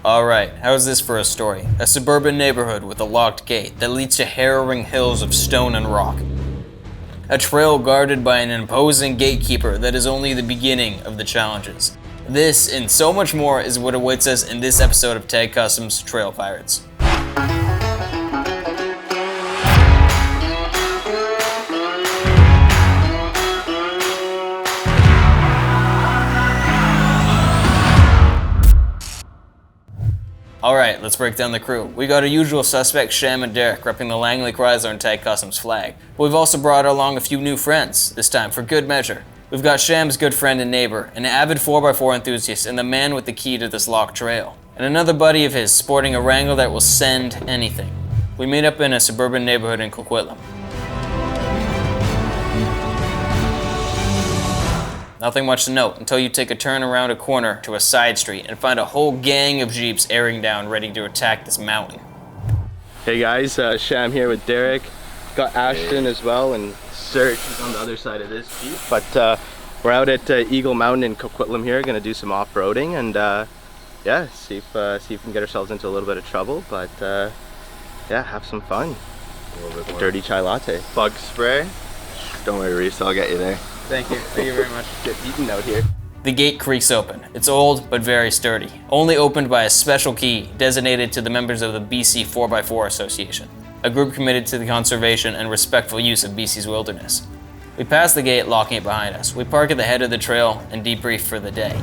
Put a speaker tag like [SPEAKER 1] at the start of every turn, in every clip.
[SPEAKER 1] Alright, how's this for a story? A suburban neighborhood with a locked gate that leads to harrowing hills of stone and rock. A trail guarded by an imposing gatekeeper that is only the beginning of the challenges. This and so much more is what awaits us in this episode of Tag Customs Trail Pirates. Alright, let's break down the crew. We got our usual suspects, Sham and Derek, repping the Langley Chrysler and Tag Customs flag. But we've also brought along a few new friends, this time for good measure. We've got Sham's good friend and neighbor, an avid 4x4 enthusiast and the man with the key to this locked trail. And another buddy of his sporting a Wrangler that will send anything. We meet up in a suburban neighborhood in Coquitlam. Nothing much to note until you take a turn around a corner to a side street and find a whole gang of Jeeps airing down ready to attack this mountain.
[SPEAKER 2] Hey guys, Sham here with Derek. Got Ashton as well, and Serge is on the other side of this Jeep. But we're out at Eagle Mountain in Coquitlam here, gonna do some off-roading and yeah, see if we can get ourselves into a little bit of trouble, but yeah, have some fun.
[SPEAKER 3] A little bit more.
[SPEAKER 2] Dirty chai latte.
[SPEAKER 3] Bug spray. Don't worry, Reese, I'll get you there.
[SPEAKER 1] Thank you very much.
[SPEAKER 2] Get beaten out here.
[SPEAKER 1] The gate creaks open. It's old, but very sturdy. Only opened by a special key designated to the members of the BC 4x4 Association, a group committed to the conservation and respectful use of BC's wilderness. We pass the gate, locking it behind us. We park at the head of the trail and debrief for the day.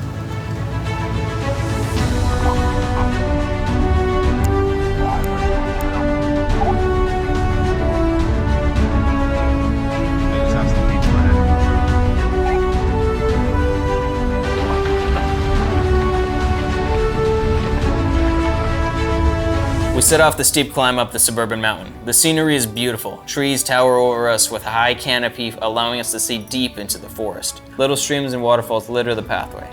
[SPEAKER 1] We set off the steep climb up the suburban mountain. The scenery is beautiful. Trees tower over us with a high canopy, allowing us to see deep into the forest. Little streams and waterfalls litter the pathway.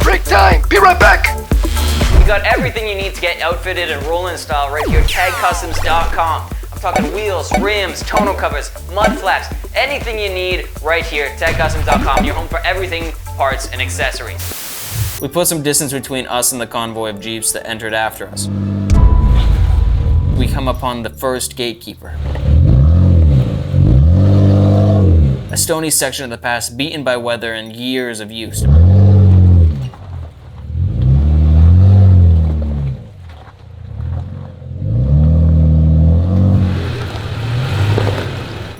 [SPEAKER 4] Break time! Be right back!
[SPEAKER 1] We got everything you need to get outfitted and roll in style right here at tagcustoms.com. I'm talking wheels, rims, tonneau covers, mud flaps, anything you need right here at tagcustoms.com. Your home for everything, parts, and accessories. We put some distance between us and the convoy of Jeeps that entered after us. We come upon the first gatekeeper. A stony section of the pass beaten by weather and years of use.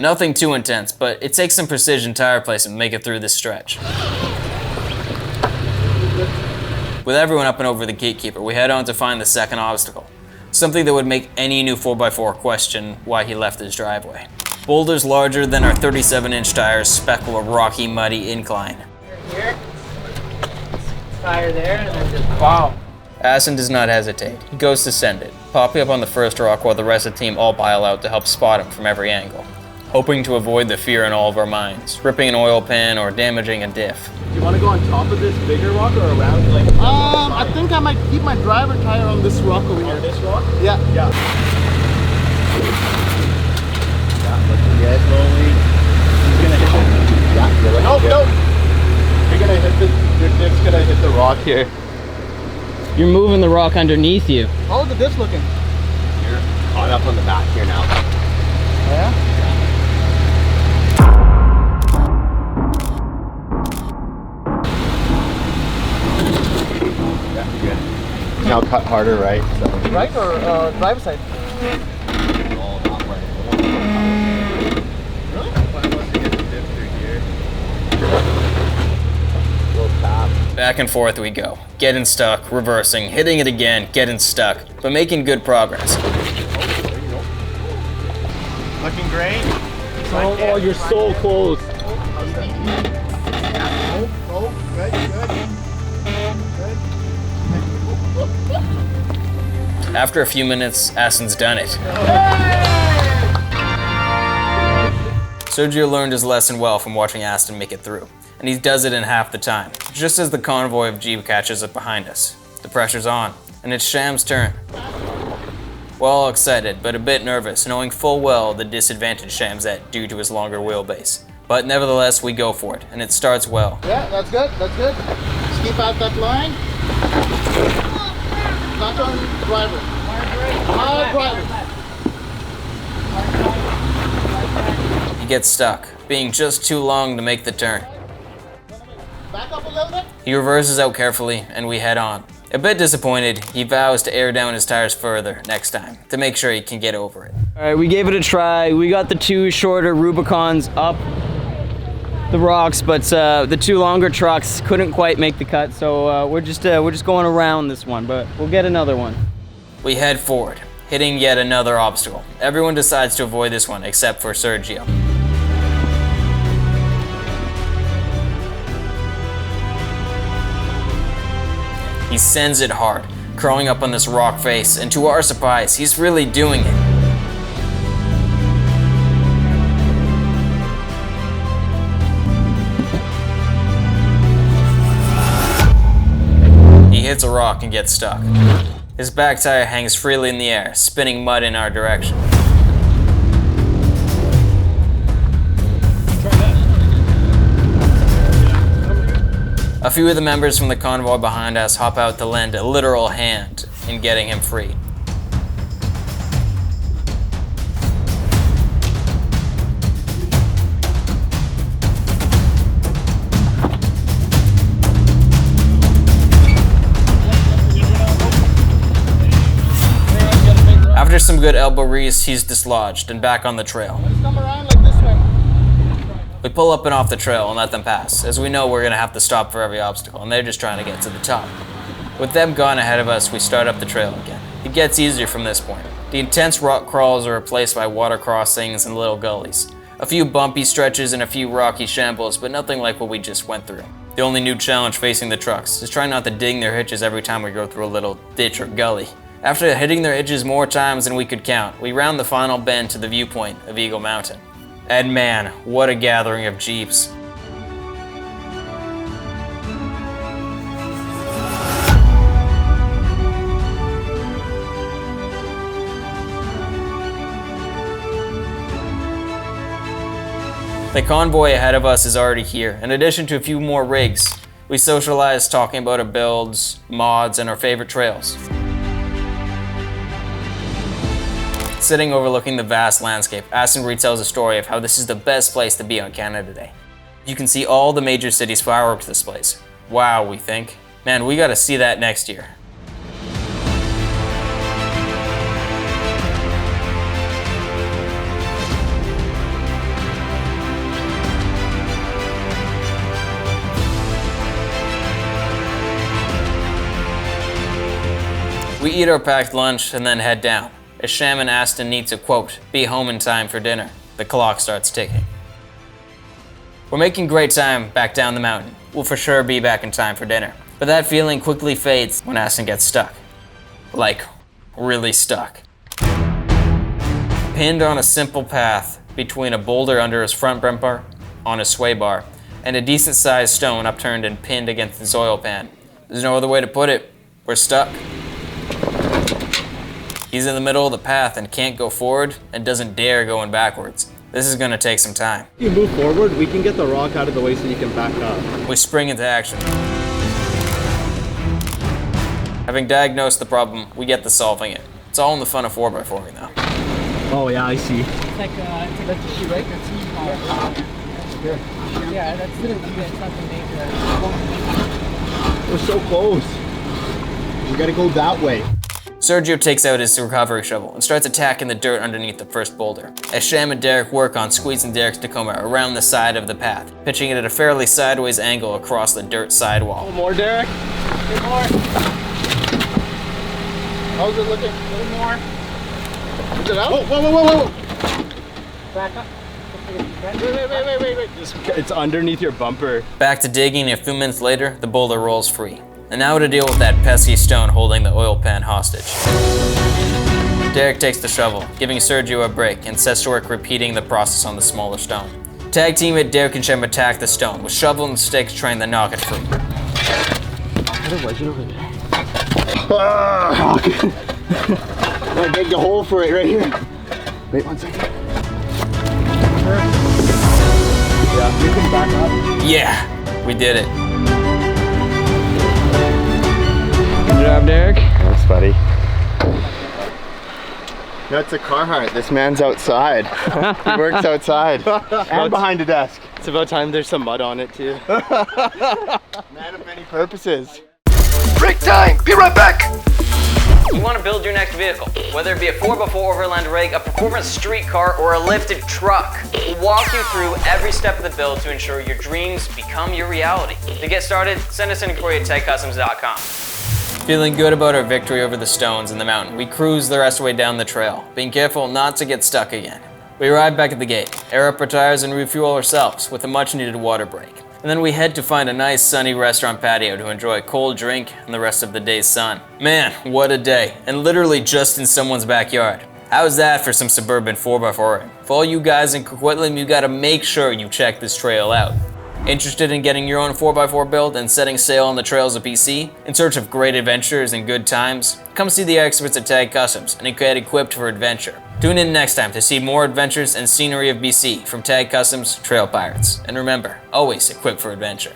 [SPEAKER 1] Nothing too intense, but it takes some precision tire placement to make it through this stretch. With everyone up and over the gatekeeper, we head on to find the second obstacle. Something that would make any new 4x4 question why he left his driveway. Boulders larger than our 37-inch tires speckle a rocky, muddy incline.
[SPEAKER 5] Here, tire there, and then just wow.
[SPEAKER 1] Aston does not hesitate. He goes to send it, popping up on the first rock while the rest of the team all pile out to help spot him from every angle, hoping to avoid the fear in all of our minds, ripping an oil pan or damaging a diff.
[SPEAKER 2] Do you want to go on top of this bigger rock or around like?
[SPEAKER 6] I think I might keep my driver tire on this rock over here.
[SPEAKER 2] On this rock?
[SPEAKER 6] Yeah.
[SPEAKER 2] Yeah. Looking good, slowly. He's gonna hit it. Yeah, you're looking good. You're gonna hit your dip's gonna hit the rock here.
[SPEAKER 5] You're moving the rock underneath you.
[SPEAKER 6] How's the disc looking?
[SPEAKER 2] You're caught up on the back here now.
[SPEAKER 6] Yeah?
[SPEAKER 2] Now cut harder, right? So.
[SPEAKER 6] Right or driver side?
[SPEAKER 2] All that way. Really? Unless you get the dip through here. Little tap.
[SPEAKER 1] Back and forth we go, getting stuck, reversing, hitting it again, getting stuck, but making good progress.
[SPEAKER 2] Looking great.
[SPEAKER 6] Oh, you're so close.
[SPEAKER 1] After a few minutes, Aston's done it. Sergio learned his lesson well from watching Aston make it through, and he does it in half the time, just as the convoy of Jeep catches up behind us. The pressure's on, and it's Sham's turn. We're all excited, but a bit nervous, knowing full well the disadvantage Sham's at due to his longer wheelbase. But nevertheless, we go for it, and it starts well.
[SPEAKER 6] Yeah, that's good, that's good. Keep out that line. Not on driver. Hard driver.
[SPEAKER 1] He gets stuck, being just too long to make the turn.
[SPEAKER 6] Back up a little bit.
[SPEAKER 1] He reverses out carefully, and we head on. A bit disappointed, he vows to air down his tires further next time to make sure he can get over it. All right, we gave it a try. We got the 2 shorter Rubicons up the rocks, but the 2 longer trucks couldn't quite make the cut, so we're just going around this one, but we'll get another one. We head forward, hitting yet another obstacle. Everyone decides to avoid this one except for Sergio. He sends it hard, crawling up on this rock face, and to our surprise, he's really doing it. He hits a rock and gets stuck. His back tire hangs freely in the air, spinning mud in our direction. A few of the members from the convoy behind us hop out to lend a literal hand in getting him free. After some good elbow grease, he's dislodged and back on the trail.
[SPEAKER 6] Let's come around like this way.
[SPEAKER 1] We pull up and off the trail and let them pass, as we know we're gonna have to stop for every obstacle, and they're just trying to get to the top. With them gone ahead of us, we start up the trail again. It gets easier from this point. The intense rock crawls are replaced by water crossings and little gullies. A few bumpy stretches and a few rocky shambles, but nothing like what we just went through. The only new challenge facing the trucks is trying not to ding their hitches every time we go through a little ditch or gully. After hitting their hitches more times than we could count, we round the final bend to the viewpoint of Eagle Mountain. And man, what a gathering of Jeeps. The convoy ahead of us is already here. In addition to a few more rigs, we socialize talking about our builds, mods, and our favorite trails. Sitting overlooking the vast landscape, Aston retells a story of how this is the best place to be on Canada Day. You can see all the major cities' fireworks displays. Wow, we think. Man, we gotta see that next year. We eat our packed lunch and then head down. As Sham and Aston need to, quote, be home in time for dinner, the clock starts ticking. We're making great time back down the mountain. We'll for sure be back in time for dinner. But that feeling quickly fades when Aston gets stuck. Like, really stuck. Pinned on a simple path between a boulder under his front bumper, on his sway bar, and a decent sized stone upturned and pinned against his oil pan. There's no other way to put it. We're stuck. He's in the middle of the path and can't go forward and doesn't dare going backwards. This is gonna take some time.
[SPEAKER 2] If you move forward, we can get the rock out of the way so you can back up.
[SPEAKER 1] We spring into action. Having diagnosed the problem, we get to solving it. It's all in the fun of 4x4-ing though.
[SPEAKER 2] Oh yeah, I see.
[SPEAKER 5] It's like the shoe, right? That's good. Yeah, that's good. It's something major.
[SPEAKER 2] We're so close. We gotta go that way.
[SPEAKER 1] Sergio takes out his recovery shovel and starts attacking the dirt underneath the first boulder, as Sham and Derek work on squeezing Derek's Tacoma around the side of the path, pitching it at a fairly sideways angle across the dirt sidewall.
[SPEAKER 2] One more, Derek.
[SPEAKER 5] Good more.
[SPEAKER 6] How's it looking?
[SPEAKER 5] A little more.
[SPEAKER 6] Is it out? Whoa.
[SPEAKER 5] Back up.
[SPEAKER 6] Wait.
[SPEAKER 2] It's underneath your bumper.
[SPEAKER 1] Back to digging, a few minutes later, the boulder rolls free. And now to deal with that pesky stone holding the oil pan hostage. Derek takes the shovel, giving Sergio a break, and sets to work repeating the process on the smaller stone. Tag teammate Derek and Shem attack the stone, with shovel and sticks trying to knock it free.
[SPEAKER 6] I dig a hole for it right here. Wait 1 second.
[SPEAKER 2] Yeah, you can back up.
[SPEAKER 1] Yeah, we did it.
[SPEAKER 3] buddy. No, it's a Carhartt. This man's outside. He works outside and behind a desk.
[SPEAKER 2] It's about time there's some mud on it too.
[SPEAKER 3] Man of many purposes.
[SPEAKER 4] Break time! Be right back!
[SPEAKER 1] You want to build your next vehicle, whether it be a 4x4 overland rig, a performance street car, or a lifted truck. We'll walk you through every step of the build to ensure your dreams become your reality. To get started, send us an inquiry at tedcustoms.com. Feeling good about our victory over the stones in the mountain, we cruise the rest of the way down the trail, being careful not to get stuck again. We arrive back at the gate, air up our tires and refuel ourselves with a much needed water break. And then we head to find a nice sunny restaurant patio to enjoy a cold drink and the rest of the day's sun. Man, what a day, and literally just in someone's backyard. How's that for some suburban 4x4ing? For all you guys in Coquitlam, you gotta make sure you check this trail out. Interested in getting your own 4x4 build and setting sail on the trails of BC? In search of great adventures and good times? Come see the experts at Tag Customs and get equipped for adventure. Tune in next time to see more adventures and scenery of BC from Tag Customs Trail Pirates. And remember, always equipped for adventure.